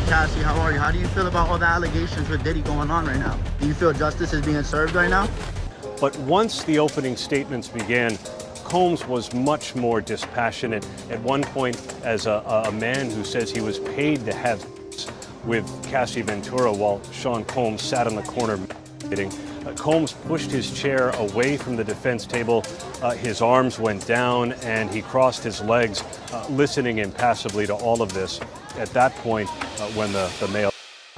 Cassie, how are you? How do you feel about all the allegations with Diddy going on right now? Do you feel justice is being served right now? But once the opening statements began, Combs was much more dispassionate. At one point, as a man who says he was paid to have with Cassie Ventura while Sean Combs sat on the corner meeting. Combs pushed his chair away from the defense table. His arms went down and he crossed his legs, listening impassively to all of this. At that point, when the male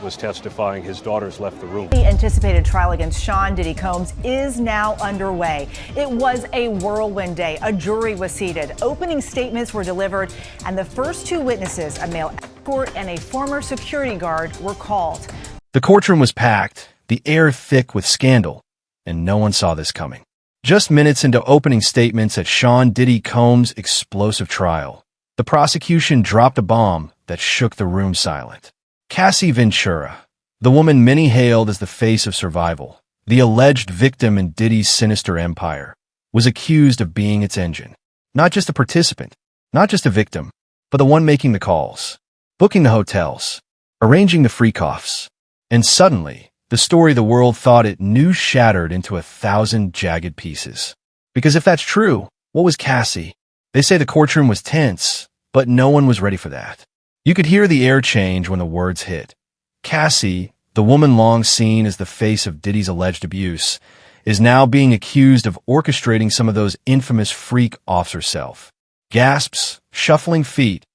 was testifying, his daughters left the room. The anticipated trial against Sean Diddy Combs is now underway. It was a whirlwind day. A jury was seated. Opening statements were delivered, and the first two witnesses, a male escort and a former security guard, were called. The courtroom was packed, the air thick with scandal, and no one saw this coming. Just minutes into opening statements at Sean Diddy Combs' explosive trial, the prosecution dropped a bomb that shook the room silent. Cassie Ventura, the woman many hailed as the face of survival, the alleged victim in Diddy's sinister empire, was accused of being its engine. Not just a participant, not just a victim, but the one making the calls, booking the hotels, arranging the Freakoffs. And suddenly, the story the world thought it knew shattered into 1,000 jagged pieces. Because if that's true, what was Cassie? They say the courtroom was tense, but no one was ready for that. You could hear the air change when the words hit. Cassie, the woman long seen as the face of Diddy's alleged abuse, is now being accused of orchestrating some of those infamous freak-offs herself. Gasps, shuffling feet,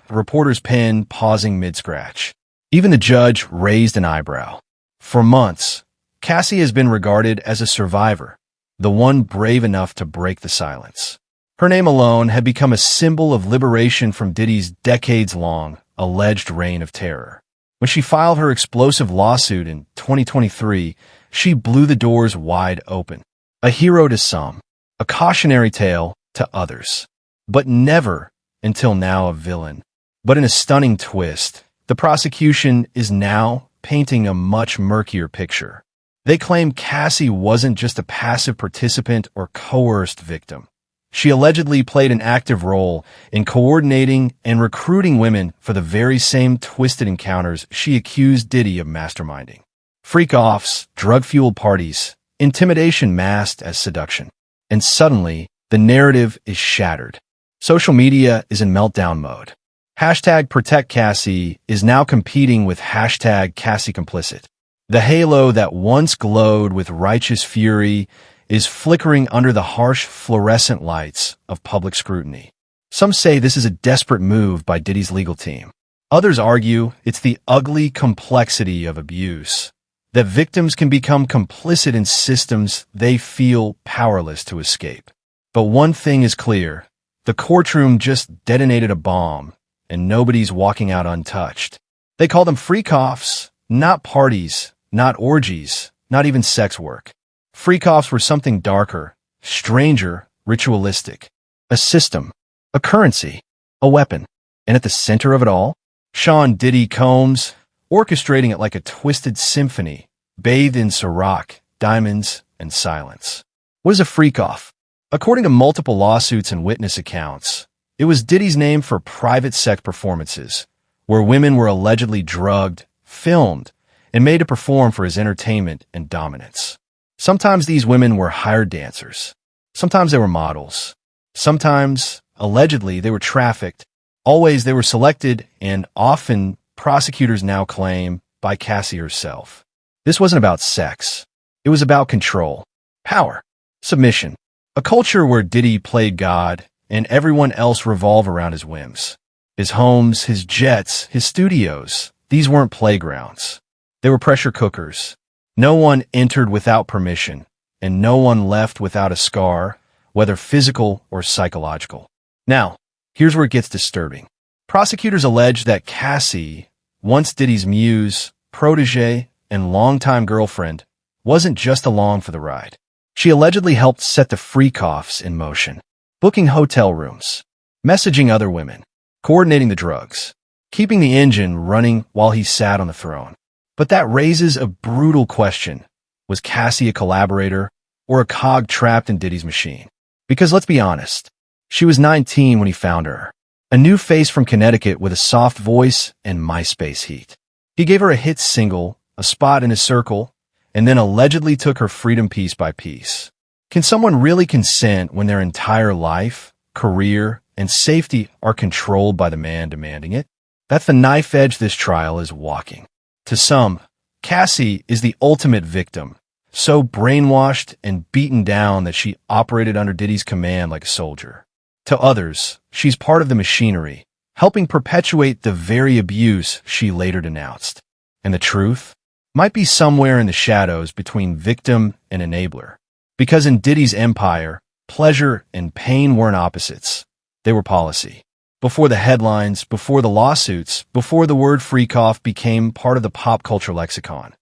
a reporter's pen pausing mid-scratch. Even the judge raised an eyebrow. For months, Cassie has been regarded as a survivor, the one brave enough to break the silence. Her name alone had become a symbol of liberation from Diddy's decades-long, alleged reign of terror. When she filed her explosive lawsuit in 2023, she blew the doors wide open. A hero to some, a cautionary tale to others, but never, until now, a villain. But in a stunning twist, the prosecution is now painting a much murkier picture. They claim Cassie wasn't just a passive participant or coerced victim. She allegedly played an active role in coordinating and recruiting women for the very same twisted encounters she accused Diddy of masterminding. Freakoffs, drug-fueled parties, intimidation masked as seduction. And suddenly, the narrative is shattered. Social media is in meltdown mode. Hashtag Protect Cassie is now competing with hashtag Cassie Complicit. The halo that once glowed with righteous fury is flickering under the harsh fluorescent lights of public scrutiny. Some say this is a desperate move by Diddy's legal team. Others argue it's the ugly complexity of abuse, that victims can become complicit in systems they feel powerless to escape. But one thing is clear, the courtroom just detonated a bomb, and nobody's walking out untouched. They call them Freakoffs, not parties, not orgies, not even sex work. Freakoffs were something darker, stranger, ritualistic. A system, a currency, a weapon. And at the center of it all, Sean Diddy Combs, orchestrating it like a twisted symphony, bathed in Ciroc, diamonds, and silence. What is a freakoff? According to multiple lawsuits and witness accounts, it was Diddy's name for private sex performances, where women were allegedly drugged, filmed, and made to perform for his entertainment and dominance. Sometimes these women were hired dancers. Sometimes they were models. Sometimes, allegedly, they were trafficked. Always they were selected and often, prosecutors now claim, by Cassie herself. This wasn't about sex. It was about control, power, submission. A culture where Diddy played God and everyone else revolved around his whims. His homes, his jets, his studios, these weren't playgrounds. They were pressure cookers. No one entered without permission, and no one left without a scar, whether physical or psychological. Now, here's where it gets disturbing. Prosecutors allege that Cassie, once Diddy's muse, protege, and longtime girlfriend, wasn't just along for the ride. She allegedly helped set the Freakoffs in motion, booking hotel rooms, messaging other women, coordinating the drugs, keeping the engine running while he sat on the throne. But that raises a brutal question. Was Cassie a collaborator or a cog trapped in Diddy's machine? Because let's be honest, she was 19 when he found her. A new face from Connecticut with a soft voice and MySpace heat. He gave her a hit single, a spot in his circle, and then allegedly took her freedom piece by piece. Can someone really consent when their entire life, career, and safety are controlled by the man demanding it? That's the knife edge this trial is walking. To some, Cassie is the ultimate victim, so brainwashed and beaten down that she operated under Diddy's command like a soldier. To others, she's part of the machinery, helping perpetuate the very abuse she later denounced. And the truth might be somewhere in the shadows between victim and enabler. Because in Diddy's empire, pleasure and pain weren't opposites. They were policy. Before the headlines, before the lawsuits, before the word Freakoff became part of the pop culture lexicon,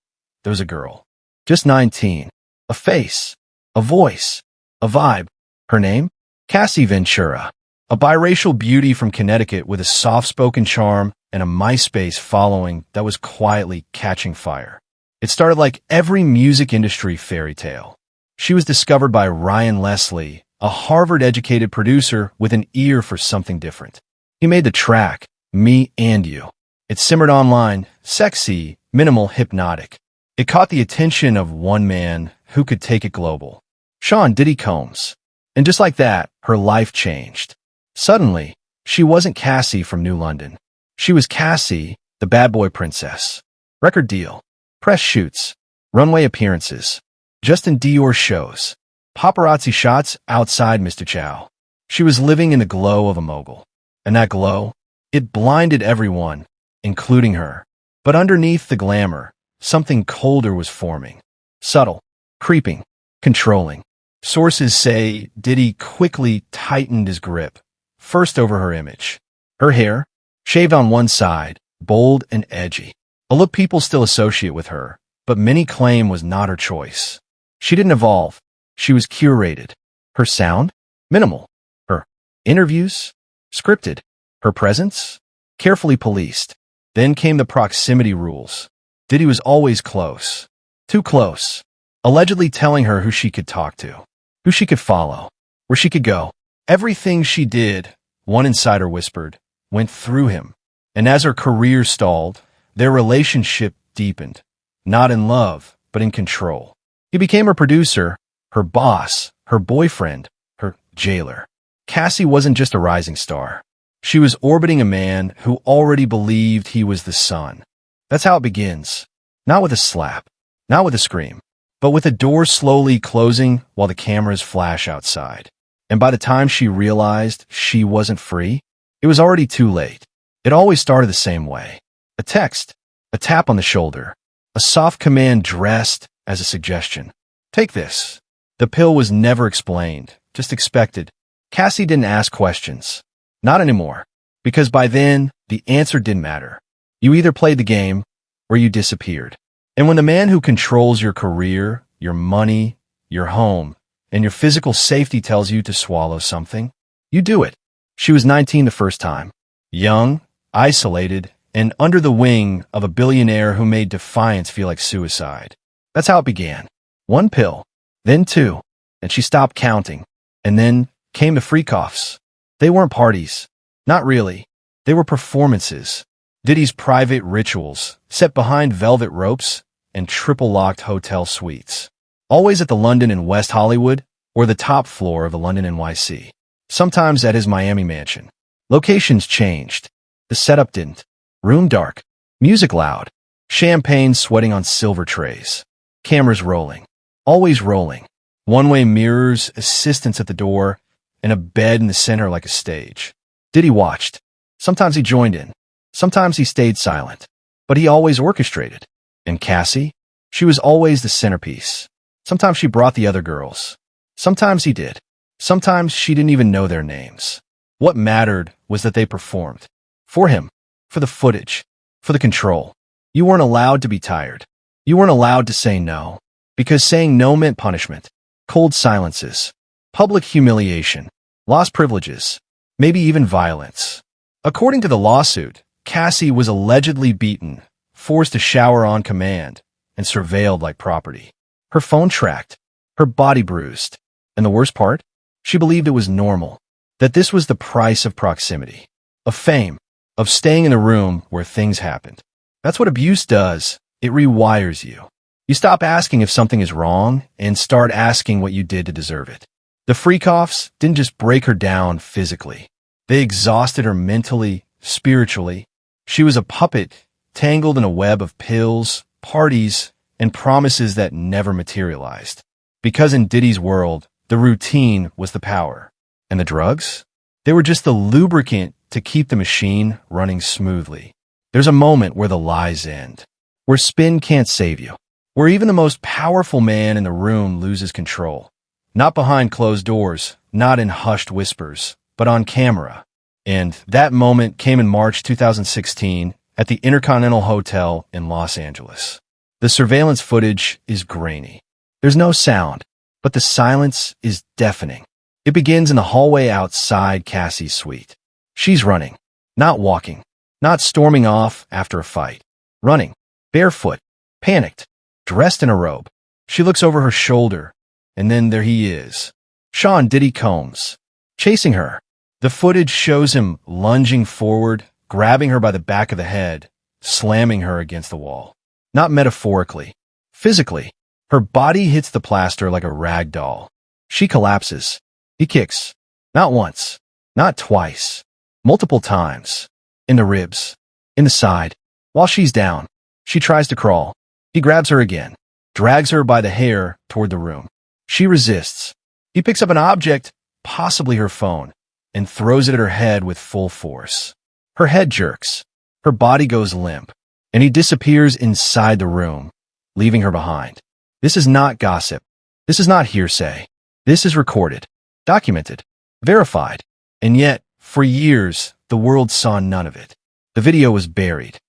there was a girl. Just 19. A face. A voice. A vibe. Her name? Cassie Ventura. A biracial beauty from Connecticut with a soft-spoken charm and a MySpace following that was quietly catching fire. It started like every music industry fairy tale. She was discovered by Ryan Leslie, a Harvard-educated producer with an ear for something different. He made the track, Me and You. It simmered online, sexy, minimal, hypnotic. It caught the attention of one man who could take it global, Sean Diddy Combs. And just like that, her life changed. Suddenly, she wasn't Cassie from New London. She was Cassie, the bad boy princess. Record deal, press shoots, runway appearances, Justin Dior shows, paparazzi shots outside Mr. Chow. She was living in the glow of a mogul. And that glow, it blinded everyone, including her. But underneath the glamour, something colder was forming. Subtle, creeping, controlling. Sources say Diddy quickly tightened his grip, first over her image. Her hair, shaved on one side, bold and edgy. A look people still associate with her, but many claim was not her choice. She didn't evolve. She was curated. Her sound? Minimal. Her interviews? Scripted. Her presence? Carefully policed. Then came the proximity rules. Diddy was always close. Too close. Allegedly telling her who she could talk to, who she could follow, where she could go. Everything she did, one insider whispered, went through him. And as her career stalled, their relationship deepened. Not in love, but in control. He became her producer, her boss, her boyfriend, her jailer. Cassie wasn't just a rising star. She was orbiting a man who already believed he was the sun. That's how it begins. Not with a slap, not with a scream, but with the door slowly closing while the cameras flash outside. And by the time she realized she wasn't free, it was already too late. It always started the same way. A text, a tap on the shoulder, a soft command dressed as a suggestion. Take this. The pill was never explained, just expected. Cassie didn't ask questions. Not anymore. Because by then, the answer didn't matter. You either played the game, or you disappeared. And when the man who controls your career, your money, your home, and your physical safety tells you to swallow something, you do it. She was 19 the first time. Young, isolated, and under the wing of a billionaire who made defiance feel like suicide. That's how it began. One pill, then two, and she stopped counting. And then came the Freakoffs. They weren't parties. Not really. They were performances. Diddy's private rituals, set behind velvet ropes and triple-locked hotel suites. Always at the London and West Hollywood, or the top floor of the London NYC. Sometimes at his Miami mansion. Locations changed. The setup didn't. Room dark. Music loud. Champagne sweating on silver trays. Cameras rolling. Always rolling. One-way mirrors, assistants at the door, and a bed in the center like a stage. Diddy watched. Sometimes he joined in. Sometimes he stayed silent. But he always orchestrated. And Cassie? She was always the centerpiece. Sometimes she brought the other girls. Sometimes he did. Sometimes she didn't even know their names. What mattered was that they performed. For him. For the footage. For the control. You weren't allowed to be tired. You weren't allowed to say no. Because saying no meant punishment. Cold silences. Public humiliation. Lost privileges. Maybe even violence. According to the lawsuit, Cassie was allegedly beaten, forced to shower on command, and surveilled like property. Her phone tracked. Her body bruised. And the worst part? She believed it was normal. That this was the price of proximity. Of fame. Of staying in the room where things happened. That's what abuse does. It rewires you. You stop asking if something is wrong and start asking what you did to deserve it. The Freakoffs didn't just break her down physically. They exhausted her mentally, spiritually. She was a puppet tangled in a web of pills, parties, and promises that never materialized. Because in Diddy's world, the routine was the power. And the drugs? They were just the lubricant to keep the machine running smoothly. There's a moment where the lies end, where spin can't save you, where even the most powerful man in the room loses control. Not behind closed doors, not in hushed whispers, but on camera. And that moment came in March 2016 at the Intercontinental Hotel in Los Angeles. The surveillance footage is grainy. There's no sound, but the silence is deafening. It begins in the hallway outside Cassie's suite. She's running, not walking, not storming off after a fight. Running, barefoot, panicked, dressed in a robe. She looks over her shoulder, and then there he is, Sean Diddy Combs, chasing her. The footage shows him lunging forward, grabbing her by the back of the head, slamming her against the wall. Not metaphorically, physically. Her body hits the plaster like a rag doll. She collapses. He kicks. Not once, not twice, multiple times. In the ribs, in the side. While she's down, she tries to crawl. He grabs her again, drags her by the hair toward the room. She resists. He picks up an object, possibly her phone, and throws it at her head with full force. Her head jerks. Her body goes limp, and he disappears inside the room, leaving her behind. This is not gossip. This is not hearsay. This is recorded, documented, verified. And yet, for years, the world saw none of it. The video was buried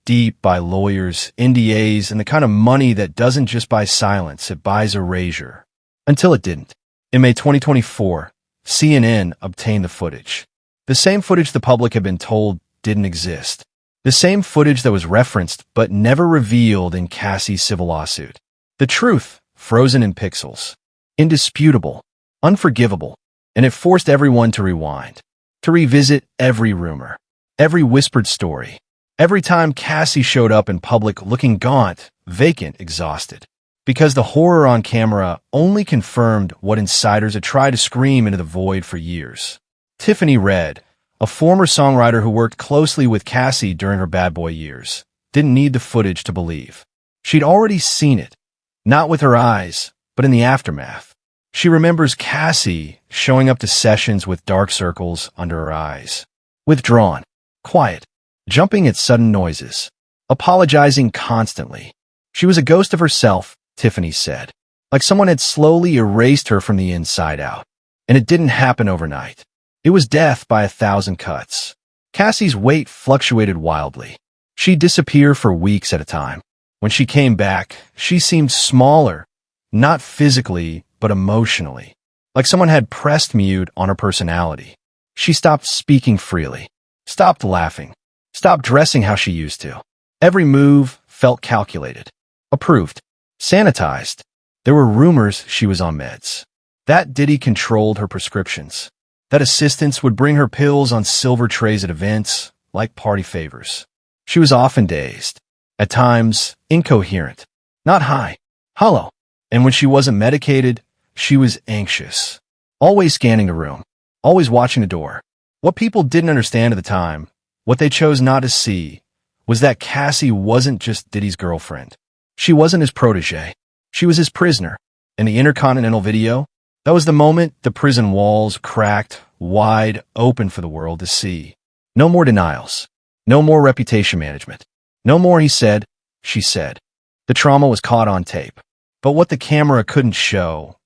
deep by lawyers, NDAs, and the kind of money that doesn't just buy silence, it buys erasure. Until it didn't. In May 2024, CNN obtained the footage. The same footage the public had been told didn't exist. The same footage that was referenced but never revealed in Cassie's civil lawsuit. The truth, frozen in pixels. Indisputable, unforgivable, and it forced everyone to rewind, to revisit every rumor, every whispered story, every time Cassie showed up in public looking gaunt, vacant, exhausted. Because the horror on camera only confirmed what insiders had tried to scream into the void for years. Tiffany Red, a former songwriter who worked closely with Cassie during her bad boy years, didn't need the footage to believe. She'd already seen it, not with her eyes, but in the aftermath. She remembers Cassie showing up to sessions with dark circles under her eyes. Withdrawn, quiet, jumping at sudden noises, apologizing constantly. She was a ghost of herself, Tiffany said, like someone had slowly erased her from the inside out. And it didn't happen overnight. It was death by 1,000 cuts. Cassie's weight fluctuated wildly. She'd disappear for weeks at a time. When she came back, she seemed smaller, not physically, but emotionally, like someone had pressed mute on her personality. She stopped speaking freely, stopped laughing, stopped dressing how she used to. Every move felt calculated, approved, sanitized. There were rumors she was on meds. That Diddy controlled her prescriptions. That assistants would bring her pills on silver trays at events, like party favors. She was often dazed, at times incoherent, not high, hollow. And when she wasn't medicated, she was anxious, always scanning the room, always watching the door. What people didn't understand at the time, what they chose not to see, was that Cassie wasn't just Diddy's girlfriend. She wasn't his protege. She was his prisoner. In the Intercontinental video, that was the moment the prison walls cracked wide open for the world to see. No more denials. No more reputation management. No more he said, she said. The trauma was caught on tape. But what the camera couldn't show,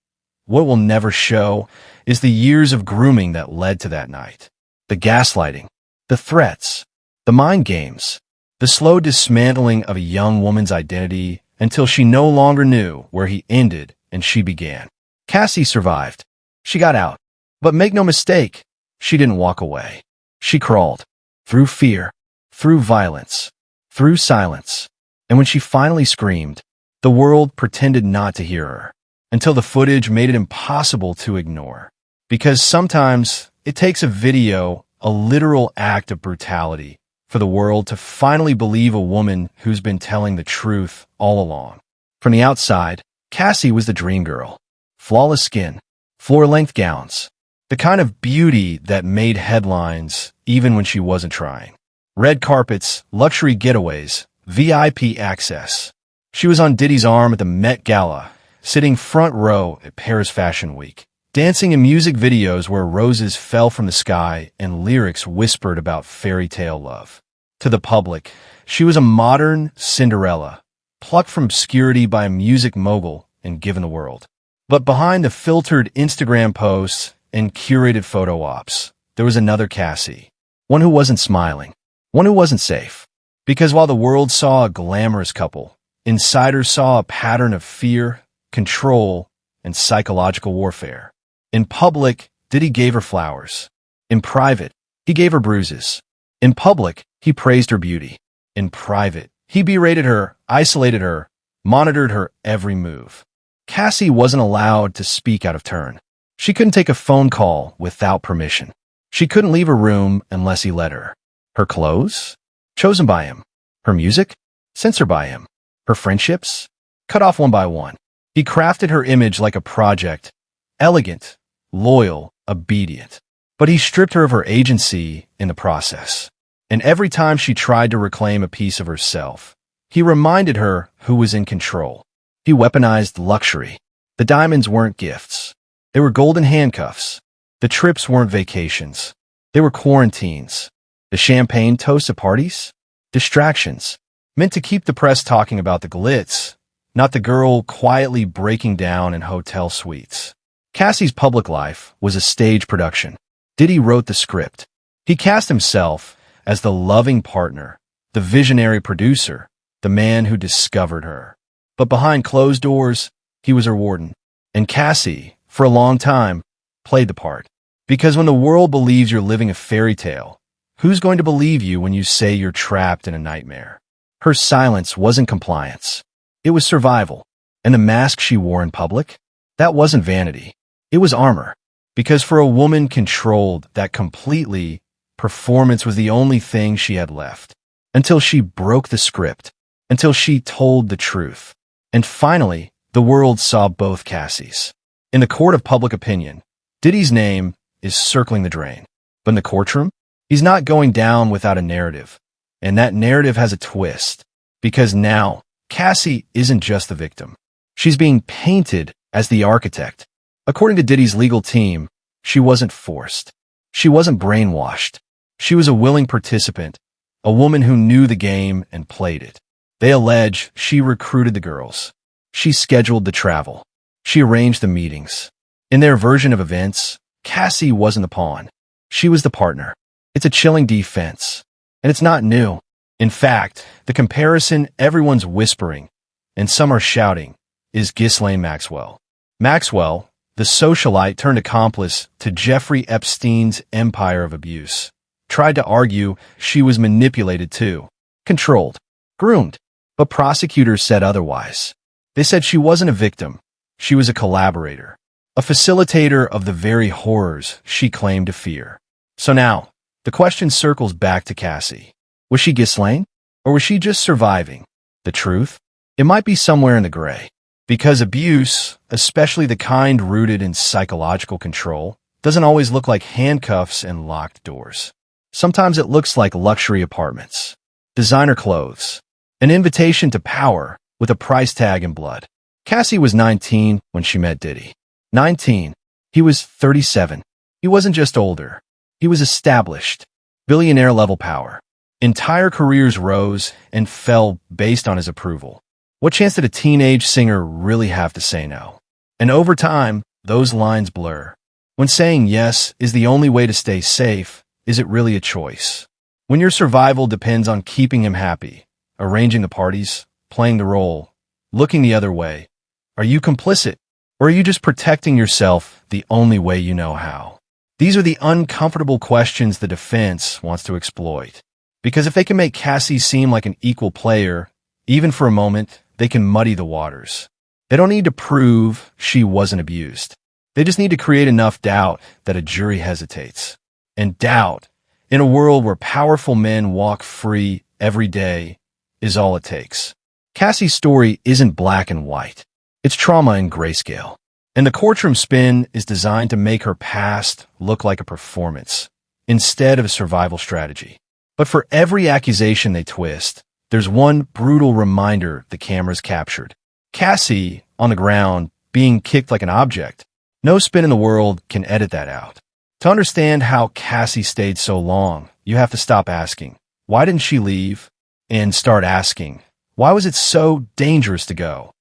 what will never show, is the years of grooming that led to that night. The gaslighting, the threats, the mind games, the slow dismantling of a young woman's identity until she no longer knew where he ended and she began. Cassie survived. She got out. But make no mistake, she didn't walk away. She crawled. Through fear, through violence, through silence. And when she finally screamed, the world pretended not to hear her, until the footage made it impossible to ignore. Because sometimes it takes a video, a literal act of brutality, for the world to finally believe a woman who's been telling the truth all along. From the outside, Cassie was the dream girl. Flawless skin, floor-length gowns, the kind of beauty that made headlines even when she wasn't trying. Red carpets, luxury getaways, VIP access. She was on Diddy's arm at the Met Gala, sitting front row at Paris Fashion Week, dancing in music videos where roses fell from the sky and lyrics whispered about fairy tale love. To the public, she was a modern Cinderella, plucked from obscurity by a music mogul and given the world. But behind the filtered Instagram posts and curated photo ops, there was another Cassie, one who wasn't smiling, one who wasn't safe. Because while the world saw a glamorous couple, insiders saw a pattern of fear, control, and psychological warfare. In public, Diddy gave her flowers. In private, he gave her bruises. In public, he praised her beauty. In private, he berated her, isolated her, monitored her every move. Cassie wasn't allowed to speak out of turn. She couldn't take a phone call without permission. She couldn't leave her room unless he let her. Her clothes? Chosen by him. Her music? Censored by him. Her friendships? Cut off one by one. He crafted her image like a project, elegant, loyal, obedient. But he stripped her of her agency in the process. And every time she tried to reclaim a piece of herself, he reminded her who was in control. He weaponized luxury. The diamonds weren't gifts. They were golden handcuffs. The trips weren't vacations. They were quarantines. The champagne toasts at parties? Distractions. Meant to keep the press talking about the glitz, not the girl quietly breaking down in hotel suites. Cassie's public life was a stage production. Diddy wrote the script. He cast himself as the loving partner, the visionary producer, the man who discovered her. But behind closed doors, he was her warden. And Cassie, for a long time, played the part. Because when the world believes you're living a fairy tale, who's going to believe you when you say you're trapped in a nightmare? Her silence wasn't compliance. It was survival. And the mask she wore in public? That wasn't vanity. It was armor. Because for a woman controlled that completely, performance was the only thing she had left. Until she broke the script. Until she told the truth. And finally, the world saw both Cassies. In the court of public opinion, Diddy's name is circling the drain. But in the courtroom, he's not going down without a narrative. And that narrative has a twist. Because now, Cassie isn't just the victim. She's being painted as the architect. According to Diddy's legal team, she wasn't forced. She wasn't brainwashed. She was a willing participant, a woman who knew the game and played it. They allege she recruited the girls. She scheduled the travel. She arranged the meetings. In their version of events, Cassie wasn't the pawn. She was the partner. It's a chilling defense. And it's not new. In fact, the comparison everyone's whispering, and some are shouting, is Ghislaine Maxwell. Maxwell, the socialite turned accomplice to Jeffrey Epstein's empire of abuse, tried to argue she was manipulated too, controlled, groomed. But prosecutors said otherwise. They said she wasn't a victim. She was a collaborator, a facilitator of the very horrors she claimed to fear. So now, the question circles back to Cassie. Was she Ghislaine? Or was she just surviving? The truth? It might be somewhere in the gray. Because abuse, especially the kind rooted in psychological control, doesn't always look like handcuffs and locked doors. Sometimes it looks like luxury apartments, designer clothes, an invitation to power with a price tag in blood. Cassie was 19 when she met Diddy. 19. He was 37. He wasn't just older. He was established. Billionaire-level power. Entire careers rose and fell based on his approval. What chance did a teenage singer really have to say no? And over time, those lines blur. When saying yes is the only way to stay safe, is it really a choice? When your survival depends on keeping him happy, arranging the parties, playing the role, looking the other way, are you complicit? Or are you just protecting yourself the only way you know how? These are the uncomfortable questions the defense wants to exploit. Because if they can make Cassie seem like an equal player, even for a moment, they can muddy the waters. They don't need to prove she wasn't abused. They just need to create enough doubt that a jury hesitates. And doubt in a world where powerful men walk free every day, is all it takes. Cassie's story isn't black and white. It's trauma in grayscale. And the courtroom spin is designed to make her past look like a performance instead of a survival strategy. But for every accusation they twist, there's one brutal reminder the cameras captured. Cassie, on the ground, being kicked like an object. No spin in the world can edit that out. To understand how Cassie stayed so long, you have to stop asking, why didn't she leave? And start asking, why was it so dangerous to go?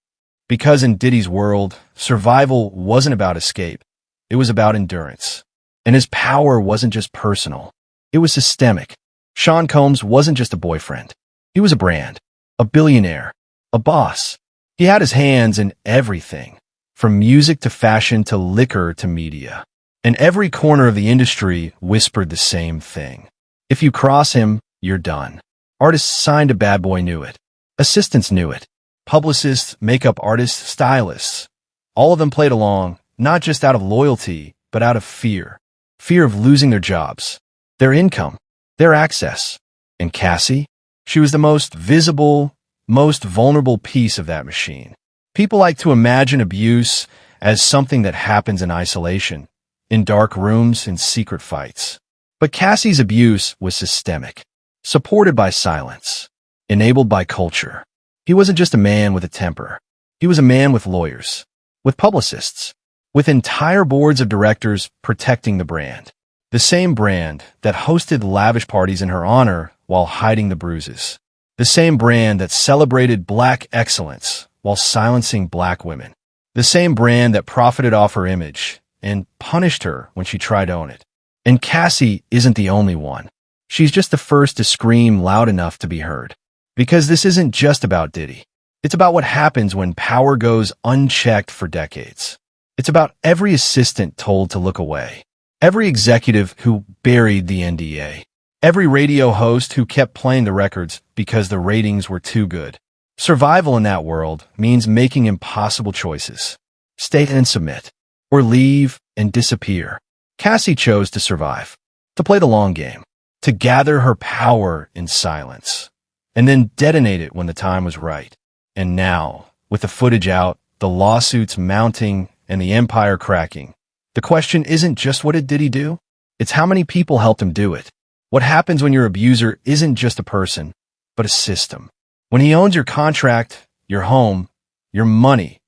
Because in Diddy's world, survival wasn't about escape. It was about endurance. And his power wasn't just personal. It was systemic. Sean Combs wasn't just a boyfriend. He was a brand, a billionaire, a boss. He had his hands in everything, from music to fashion to liquor to media. And every corner of the industry whispered the same thing. If you cross him, you're done. Artists signed to Bad Boy knew it. Assistants knew it. Publicists, makeup artists, stylists. All of them played along, not just out of loyalty, but out of fear. Fear of losing their jobs, their income, their access. And Cassie? She was the most visible, most vulnerable piece of that machine. People like to imagine abuse as something that happens in isolation, in dark rooms, in secret fights. But Cassie's abuse was systemic, supported by silence, enabled by culture. He wasn't just a man with a temper. He was a man with lawyers, with publicists, with entire boards of directors protecting the brand. The same brand that hosted lavish parties in her honor while hiding the bruises. The same brand that celebrated black excellence while silencing black women. The same brand that profited off her image and punished her when she tried to own it. And Cassie isn't the only one. She's just the first to scream loud enough to be heard. Because this isn't just about Diddy. It's about what happens when power goes unchecked for decades. It's about every assistant told to look away. Every executive who buried the NDA. Every radio host who kept playing the records because the ratings were too good. Survival in that world means making impossible choices. Stay and submit. Or leave and disappear. Cassie chose to survive. To play the long game. To gather her power in silence. And then detonate it when the time was right. And now, with the footage out, the lawsuits mounting, and the empire cracking, the question isn't just what did he do? It's how many people helped him do it. What happens when your abuser isn't just a person, but a system? When he owns your contract, your home, your money,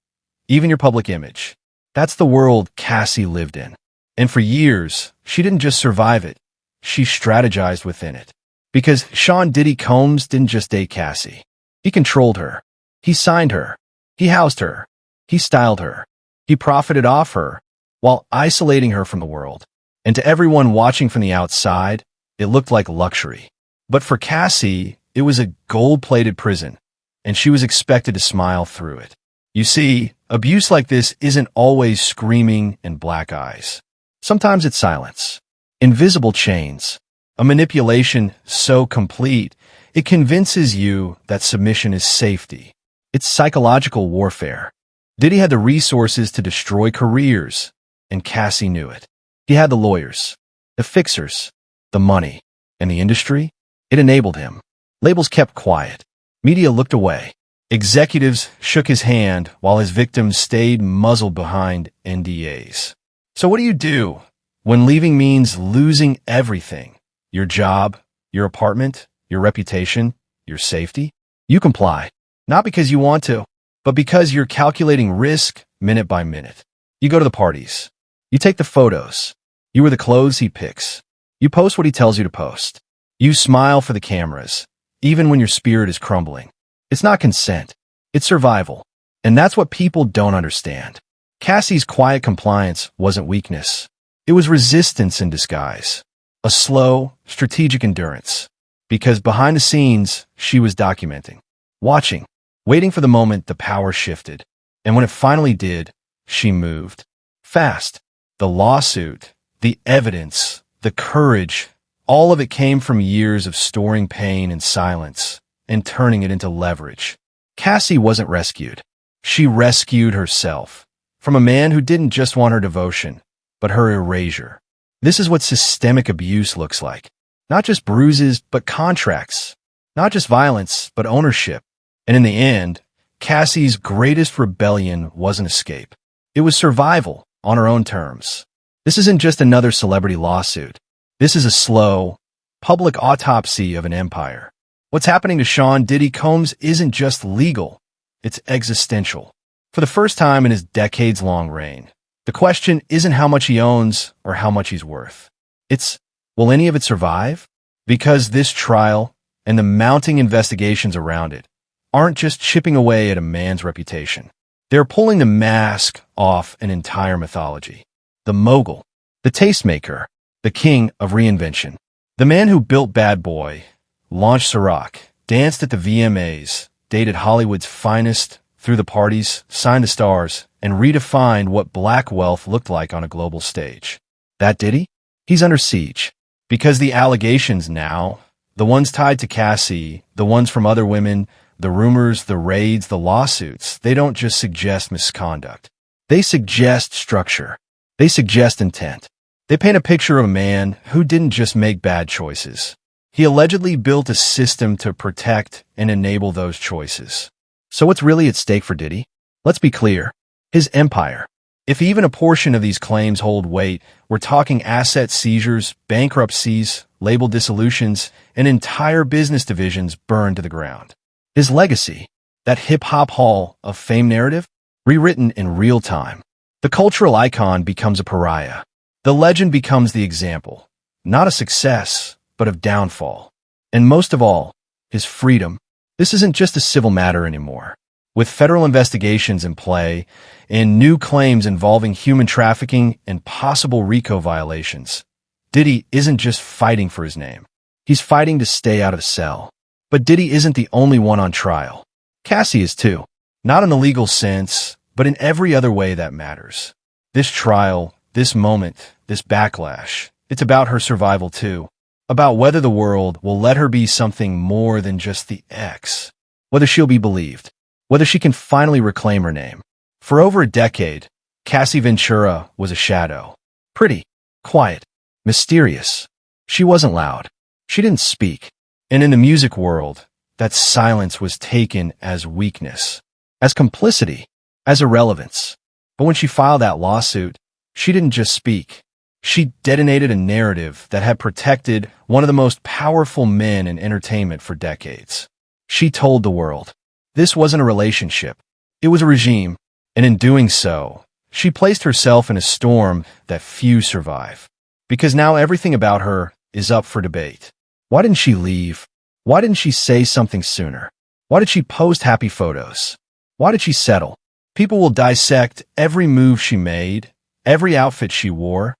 even your public image. That's the world Cassie lived in. And for years, she didn't just survive it. She strategized within it. Because Sean Diddy Combs didn't just date Cassie. He controlled her. He signed her. He housed her. He styled her. He profited off her while isolating her from the world. And to everyone watching from the outside, it looked like luxury. But for Cassie, it was a gold-plated prison, and she was expected to smile through it. You see, abuse like this isn't always screaming and black eyes. Sometimes it's silence, invisible chains, a manipulation so complete, it convinces you that submission is safety. It's psychological warfare. Diddy had the resources to destroy careers, and Cassie knew it. He had the lawyers, the fixers, the money, and the industry. It enabled him. Labels kept quiet. Media looked away. Executives shook his hand while his victims stayed muzzled behind NDAs. So what do you do when leaving means losing everything? Your job, your apartment, your reputation, your safety? You comply. Not because you want to, but because you're calculating risk minute by minute. You go to the parties. You take the photos. You wear the clothes he picks. You post what he tells you to post. You smile for the cameras, even when your spirit is crumbling. It's not consent. It's survival. And that's what people don't understand. Cassie's quiet compliance wasn't weakness. It was resistance in disguise. A slow, strategic endurance. Because behind the scenes, she was documenting, watching, waiting for the moment the power shifted. And when it finally did, she moved. Fast. The lawsuit, the evidence, the courage, all of it came from years of storing pain in silence and turning it into leverage. Cassie wasn't rescued. She rescued herself from a man who didn't just want her devotion, but her erasure. This is what systemic abuse looks like. Not just bruises, but contracts. Not just violence, but ownership. And in the end, Cassie's greatest rebellion wasn't escape. It was survival on her own terms. This isn't just another celebrity lawsuit. This is a slow, public autopsy of an empire. What's happening to Sean Diddy Combs isn't just legal, it's existential. For the first time in his decades-long reign, the question isn't how much he owns or how much he's worth. It's, will any of it survive? Because this trial and the mounting investigations around it aren't just chipping away at a man's reputation. They're pulling the mask off an entire mythology. The mogul, the tastemaker, the king of reinvention, the man who built Bad Boy, launched Ciroc, danced at the VMAs, dated Hollywood's finest, threw the parties, signed the stars, and redefined what black wealth looked like on a global stage. That Diddy? He's under siege. Because the allegations now, the ones tied to Cassie, the ones from other women, the rumors, the raids, the lawsuits, they don't just suggest misconduct. They suggest structure. They suggest intent. They paint a picture of a man who didn't just make bad choices. He allegedly built a system to protect and enable those choices. So what's really at stake for Diddy? Let's be clear. His empire. If even a portion of these claims hold weight, we're talking asset seizures, bankruptcies, label dissolutions, and entire business divisions burned to the ground. His legacy, that hip-hop hall of fame narrative, rewritten in real time. The cultural icon becomes a pariah. The legend becomes the example, not a success, but of downfall. And most of all, his freedom. This isn't just a civil matter anymore. With federal investigations in play and new claims involving human trafficking and possible RICO violations, Diddy isn't just fighting for his name. He's fighting to stay out of the cell. But Diddy isn't the only one on trial. Cassie is too. Not in the legal sense, but in every other way that matters. This trial, this moment, this backlash, it's about her survival too. About whether the world will let her be something more than just the ex. Whether she'll be believed. Whether she can finally reclaim her name. For over a decade, Cassie Ventura was a shadow. Pretty, quiet, mysterious. She wasn't loud. She didn't speak. And in the music world, that silence was taken as weakness, as complicity, as irrelevance. But when she filed that lawsuit, she didn't just speak. She detonated a narrative that had protected one of the most powerful men in entertainment for decades. She told the world, this wasn't a relationship. It was a regime. And in doing so, she placed herself in a storm that few survive. Because now everything about her is up for debate. Why didn't she leave? Why didn't she say something sooner? Why did she post happy photos? Why did she settle? People will dissect every move she made, every outfit she wore,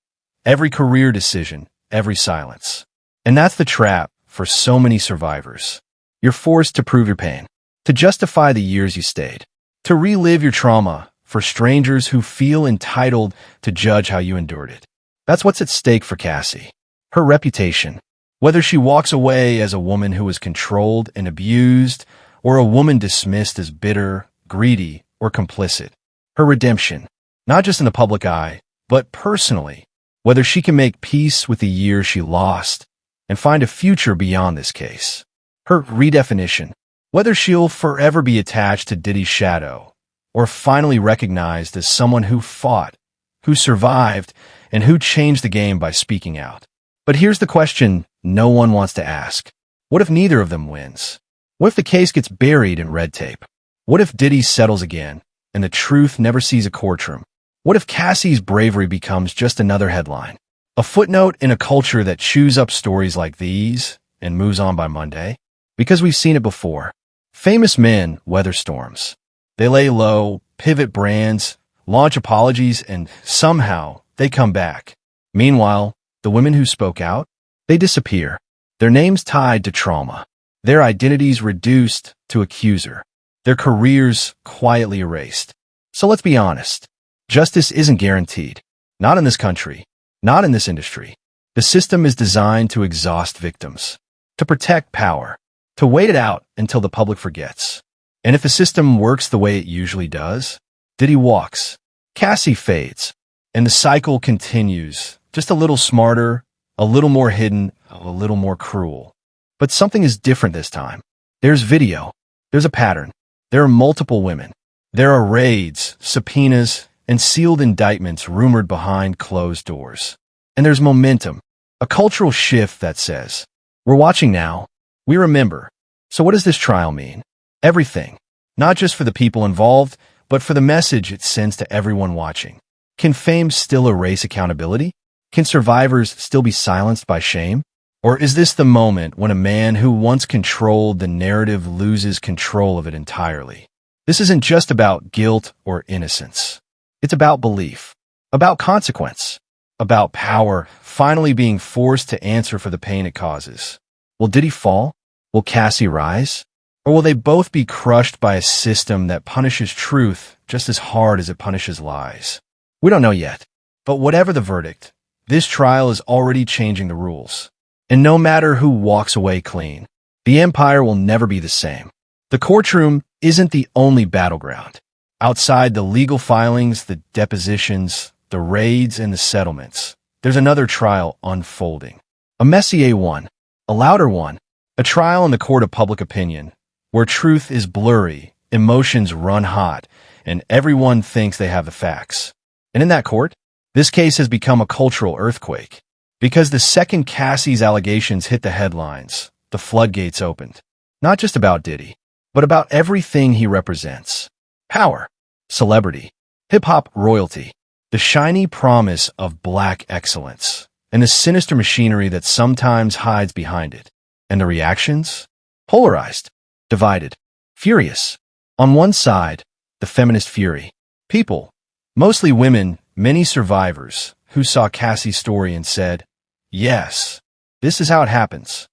every career decision, every silence. And that's the trap for so many survivors. You're forced to prove your pain, to justify the years you stayed, to relive your trauma for strangers who feel entitled to judge how you endured it. That's what's at stake for Cassie. Her reputation. Whether she walks away as a woman who was controlled and abused, or a woman dismissed as bitter, greedy, or complicit. Her redemption, not just in the public eye, but personally. Whether she can make peace with the years she lost and find a future beyond this case. Her redefinition. Whether she'll forever be attached to Diddy's shadow, or finally recognized as someone who fought, who survived, and who changed the game by speaking out. But here's the question no one wants to ask. What if neither of them wins? What if the case gets buried in red tape? What if Diddy settles again, and the truth never sees a courtroom? What if Cassie's bravery becomes just another headline? A footnote in a culture that chews up stories like these and moves on by Monday? Because we've seen it before. Famous men weather storms. They lay low, pivot brands, launch apologies, and somehow they come back. Meanwhile, the women who spoke out, they disappear. Their names tied to trauma. Their identities reduced to accuser. Their careers quietly erased. So let's be honest. Justice isn't guaranteed. Not in this country. Not in this industry. The system is designed to exhaust victims. To protect power. To wait it out until the public forgets. And if the system works the way it usually does, Diddy walks. Cassie fades. And the cycle continues. Just a little smarter, a little more hidden, a little more cruel. But something is different this time. There's video. There's a pattern. There are multiple women. There are raids, subpoenas, and sealed indictments rumored behind closed doors. And there's momentum, a cultural shift that says, we're watching now, we remember. So what does this trial mean? Everything. Not just for the people involved, but for the message it sends to everyone watching. Can fame still erase accountability? Can survivors still be silenced by shame? Or is this the moment when a man who once controlled the narrative loses control of it entirely? This isn't just about guilt or innocence. It's about belief, about consequence, about power finally being forced to answer for the pain it causes. Will Diddy fall? Will Cassie rise? Or will they both be crushed by a system that punishes truth just as hard as it punishes lies? We don't know yet. But whatever the verdict, this trial is already changing the rules. And no matter who walks away clean, the empire will never be the same. The courtroom isn't the only battleground. Outside the legal filings, the depositions, the raids, and the settlements, there's another trial unfolding. A messier one, a louder one, a trial in the court of public opinion, where truth is blurry, emotions run hot, and everyone thinks they have the facts. And in that court, this case has become a cultural earthquake. Because the second Cassie's allegations hit the headlines, the floodgates opened. Not just about Diddy, but about everything he represents. Power, celebrity, hip-hop royalty, the shiny promise of black excellence, and the sinister machinery that sometimes hides behind it. And the reactions? Polarized, divided, furious. On one side, the feminist fury. People, mostly women, many survivors, who saw Cassie's story and said, yes, this is how it happens.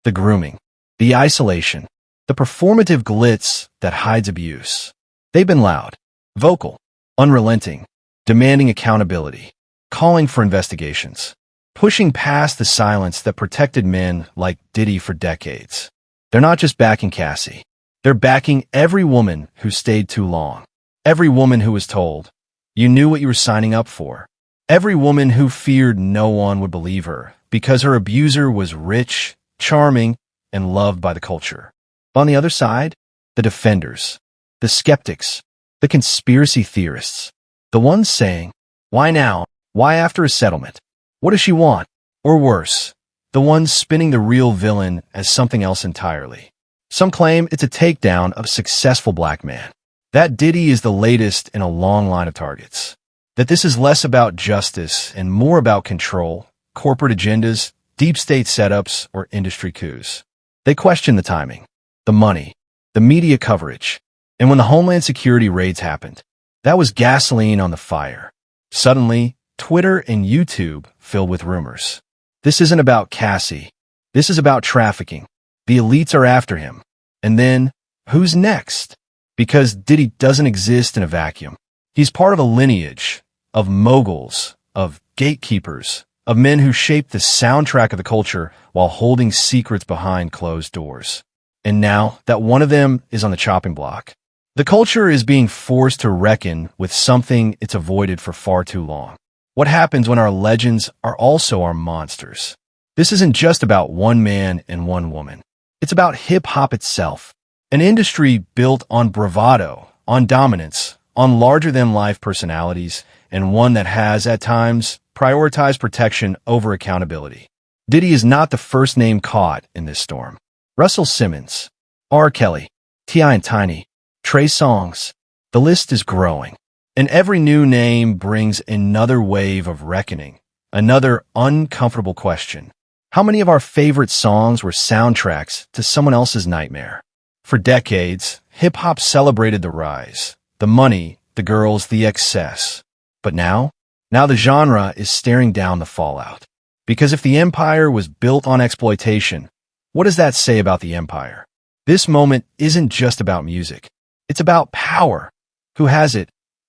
The grooming, the isolation, the performative glitz that hides abuse. They've been loud, vocal, unrelenting, demanding accountability, calling for investigations, pushing past the silence that protected men like Diddy for decades. They're not just backing Cassie. They're backing every woman who stayed too long. Every woman who was told, you knew what you were signing up for. Every woman who feared no one would believe her because her abuser was rich, charming, and loved by the culture. On the other side, the defenders, the skeptics, the conspiracy theorists, the ones saying, why now? Why after a settlement? What does she want? Or worse, the ones spinning the real villain as something else entirely. Some claim it's a takedown of a successful black man. That Diddy is the latest in a long line of targets. That this is less about justice and more about control, corporate agendas, deep state setups, or industry coups. They question the timing, the money, the media coverage. And when the Homeland Security raids happened, that was gasoline on the fire. Suddenly, Twitter and YouTube filled with rumors. This isn't about Cassie. This is about trafficking. The elites are after him. And then, who's next? Because Diddy doesn't exist in a vacuum. He's part of a lineage of moguls, of gatekeepers, of men who shaped the soundtrack of the culture while holding secrets behind closed doors. And now that one of them is on the chopping block, the culture is being forced to reckon with something it's avoided for far too long. What happens when our legends are also our monsters? This isn't just about one man and one woman. It's about hip-hop itself, an industry built on bravado, on dominance, on larger-than-life personalities, and one that has, at times, prioritized protection over accountability. Diddy is not the first name caught in this storm. Russell Simmons, R. Kelly, T.I. and Tiny, Trey Songz. The list is growing. And every new name brings another wave of reckoning, another uncomfortable question. How many of our favorite songs were soundtracks to someone else's nightmare? For decades, hip-hop celebrated the rise, the money, the girls, the excess. But now the genre is staring down the fallout. Because if the empire was built on exploitation, what does that say about the empire? This moment isn't just about music. It's about power. Who has it?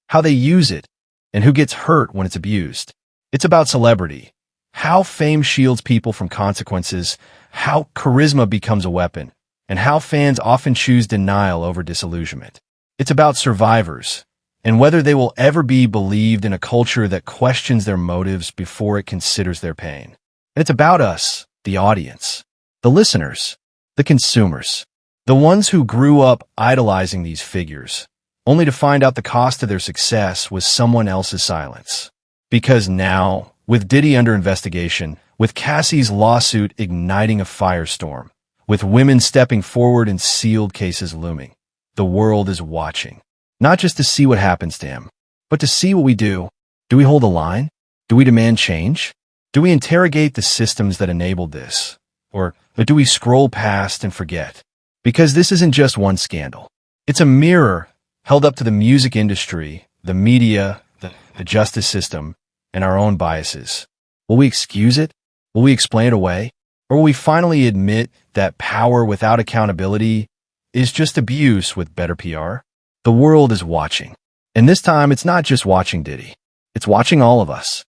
How they use it, and who gets hurt when it's abused. It's about celebrity, how fame shields people from consequences, how charisma becomes a weapon, and how fans often choose denial over disillusionment. It's about survivors, and whether they will ever be believed in a culture that questions their motives before it considers their pain. And it's about us, the audience, the listeners, the consumers, the ones who grew up idolizing these figures, only to find out the cost of their success was someone else's silence. Because now, with Diddy under investigation, with Cassie's lawsuit igniting a firestorm, with women stepping forward and sealed cases looming, the world is watching. Not just to see what happens to him, but to see what we do. Do we hold the line? Do we demand change? Do we interrogate the systems that enabled this? Or do we scroll past and forget? Because this isn't just one scandal. It's a mirror held up to the music industry, the media, the justice system, and our own biases. Will we excuse it? Will we explain it away? Or will we finally admit that power without accountability is just abuse with better PR? The world is watching. And this time, it's not just watching Diddy. It's watching all of us.